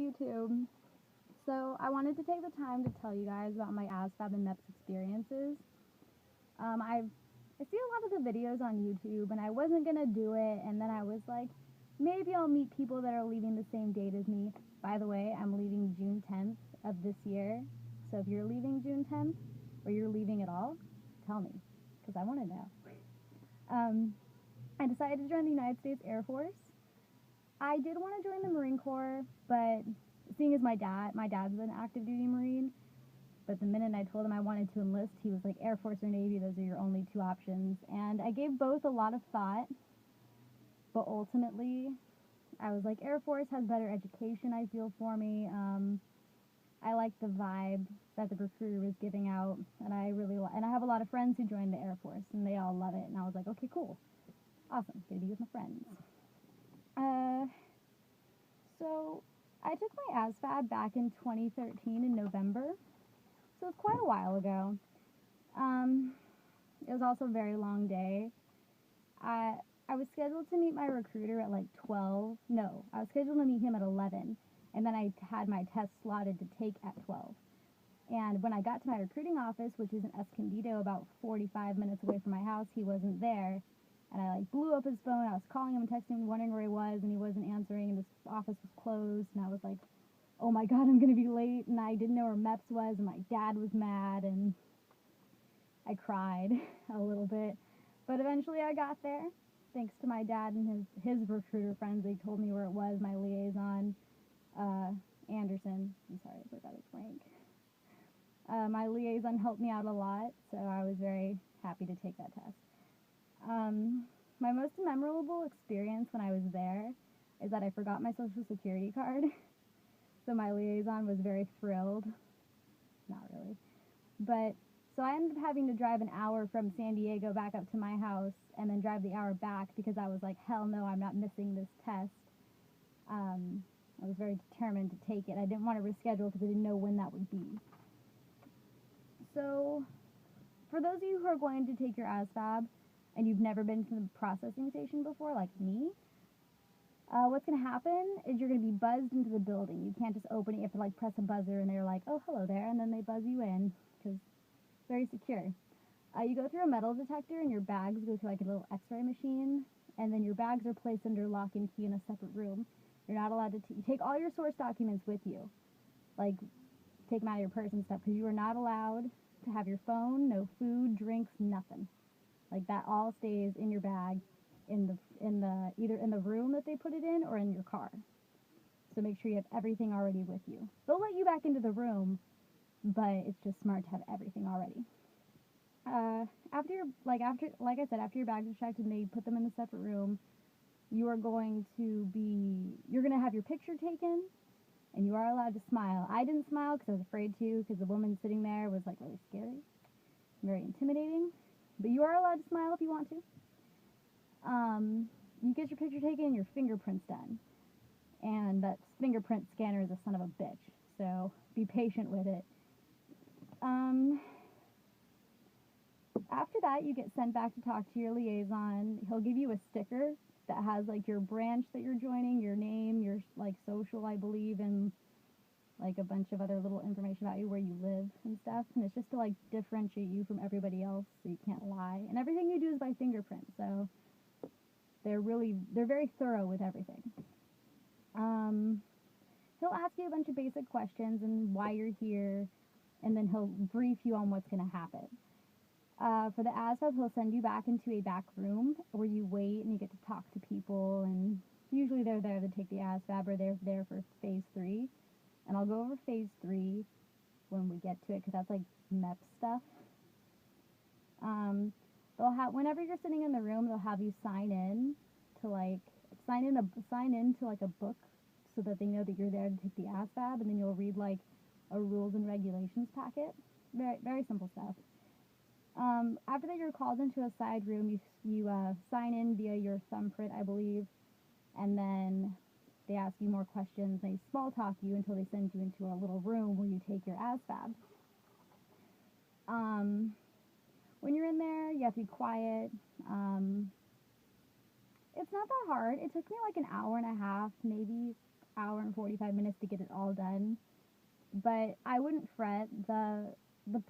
YouTube. So I wanted to take the time to tell you guys about my ASVAB and MEPS experiences. I see a lot of the videos on YouTube, and I wasn't gonna do it, and then I was like, maybe I'll meet people that are leaving the same date as me. By the way, I'm leaving June 10th of this year. So if you're leaving June 10th, or you're leaving at all, tell me, because I want to know. I decided to join the United States Air Force. I did want to join the Marine Corps, but seeing as my dad's an active duty Marine, but the minute I told him I wanted to enlist, he was like, Air Force or Navy, those are your only two options. And I gave both a lot of thought, but ultimately, I was like, Air Force has better education, I feel, for me. I like the vibe that the recruiter was giving out, and and I have a lot of friends who joined the Air Force, and they all love it, and I was like, okay, cool, awesome, gonna be with my friends. So I took my ASVAB back in 2013 in November, so it's quite a while ago. It was also a very long day. I was scheduled to meet my recruiter at like 12. No, I was scheduled to meet him at 11, and then I had my test slotted to take at 12. And when I got to my recruiting office, which is in Escondido, about 45 minutes away from my house, he wasn't there. And I like blew up his phone. I was calling him and texting him, wondering where he was, and he wasn't answering, and his office was closed. And I was like, oh my God, I'm going to be late. And I didn't know where MEPS was, and my dad was mad, and I cried a little bit. But eventually I got there, thanks to my dad and his recruiter friends. They told me where it was, my liaison, Anderson. I'm sorry, I forgot his rank. My liaison helped me out a lot, so I was very happy to take that test. My most memorable experience when I was there is that I forgot my social security card. So my liaison was very thrilled. Not really. But so I ended up having to drive an hour from San Diego back up to my house and then drive the hour back because I was like, hell no, I'm not missing this test. I was very determined to take it. I didn't want to reschedule because I didn't know when that would be. So for those of you who are going to take your ASVAB and you've never been to the processing station before, like me, what's going to happen is you're going to be buzzed into the building. You can't just open it. You have to like press a buzzer and they're like, oh, hello there, and then they buzz you in because it's very secure. You go through a metal detector and your bags go through like a little x-ray machine, and then your bags are placed under lock and key in a separate room. You're not allowed to you take all your source documents with you, like take them out of your purse and stuff, because you are not allowed to have your phone, no food, drinks, nothing. Like that all stays in your bag in the either in the room that they put it in or in your car. So make sure you have everything already with you. They'll let you back into the room, but it's just smart to have everything already. After I said, after your bags are checked and they put them in a separate room, you're going to have your picture taken, and you are allowed to smile. I didn't smile because I was afraid to, because the woman sitting there was like really scary, very intimidating. But you are allowed to smile if you want to. You get your picture taken and your fingerprints done. And that fingerprint scanner is a son of a bitch, so be patient with it. After that, you get sent back to talk to your liaison. He'll give you a sticker that has like your branch that you're joining, your name, your like social, I believe, and like a bunch of other little information about you, where you live and stuff. And it's just to like differentiate you from everybody else so you can't lie. And everything you do is by fingerprint, so they're very thorough with everything. He'll ask you a bunch of basic questions and why you're here, and then he'll brief you on what's going to happen. For the ASVAB, he'll send you back into a back room where you wait and you get to talk to people, and usually they're there to take the ASVAB, or they're there for phase 3. And I'll go over phase 3 when we get to it, because that's like MEP stuff. Whenever you're sitting in the room, they'll have you sign in to a book, so that they know that you're there to take the ASVAB, and then you'll read like a rules and regulations packet. Very, very simple stuff. After that, you're called into a side room. You sign in via your thumbprint, I believe, and then they ask you more questions. They small talk you until they send you into a little room where you take your ASVAB. When you're in there, you have to be quiet. It's not that hard. It took me like an hour and a half, maybe hour and 45 minutes to get it all done. But I wouldn't fret. The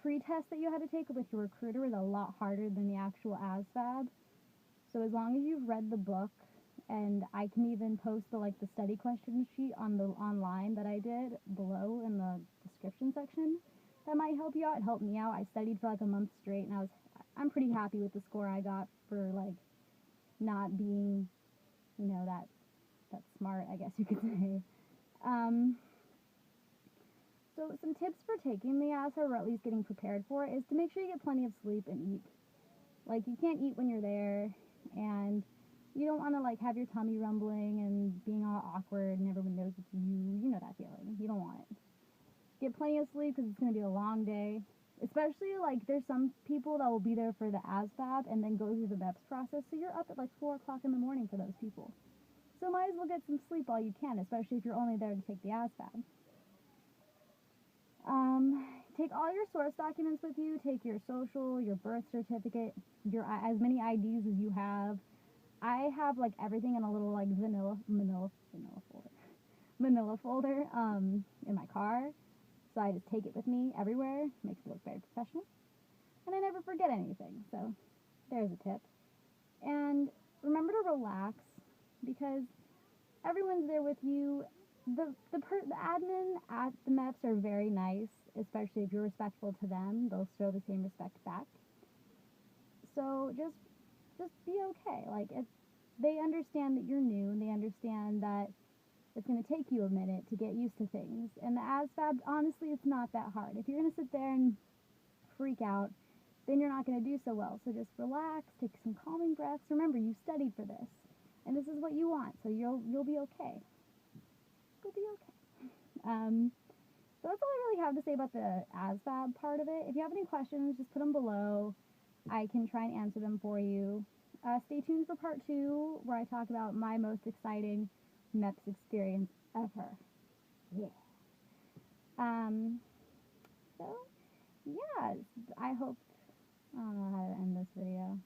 pre-test that you had to take with your recruiter was a lot harder than the actual ASVAB. So as long as you've read the book, and I can even post the study question sheet on the online that I did below in the description section, that might help you out. It helped me out. I studied for like a month straight, and I'm pretty happy with the score I got for like not being, that smart, I guess you could say. So some tips for taking the ASVAB, or at least getting prepared for it, is to make sure you get plenty of sleep and eat. Like, you can't eat when you're there, and you don't want to have your tummy rumbling and being all awkward and everyone knows it's you. You know that feeling. You don't want it. Get plenty of sleep because it's going to be a long day. Especially there's some people that will be there for the ASVAB and then go through the MEPS process, so you're up at 4 o'clock in the morning for those people. So might as well get some sleep while you can, especially if you're only there to take the ASVAB. Take all your source documents with you. Take your social, your birth certificate, as many IDs as you have. I have everything in a little manila folder in my car, so I just take it with me everywhere. Makes it look very professional, and I never forget anything. So there's a tip. And remember to relax, because everyone's there with you. The admin at the MEPS are very nice, especially if you're respectful to them. They'll show the same respect back. So just be okay. They understand that you're new, and they understand that it's going to take you a minute to get used to things. And the ASVAB, honestly, it's not that hard. If you're going to sit there and freak out, then you're not going to do so well. So just relax, take some calming breaths. Remember, you studied for this, and this is what you want, so you'll be okay. You'll be okay. So that's all I really have to say about the ASVAB part of it. If you have any questions, just put them below. I can try and answer them for you. Stay tuned for part 2, where I talk about my most exciting MEPS experience ever. Yeah. So, yeah, I don't know how to end this video.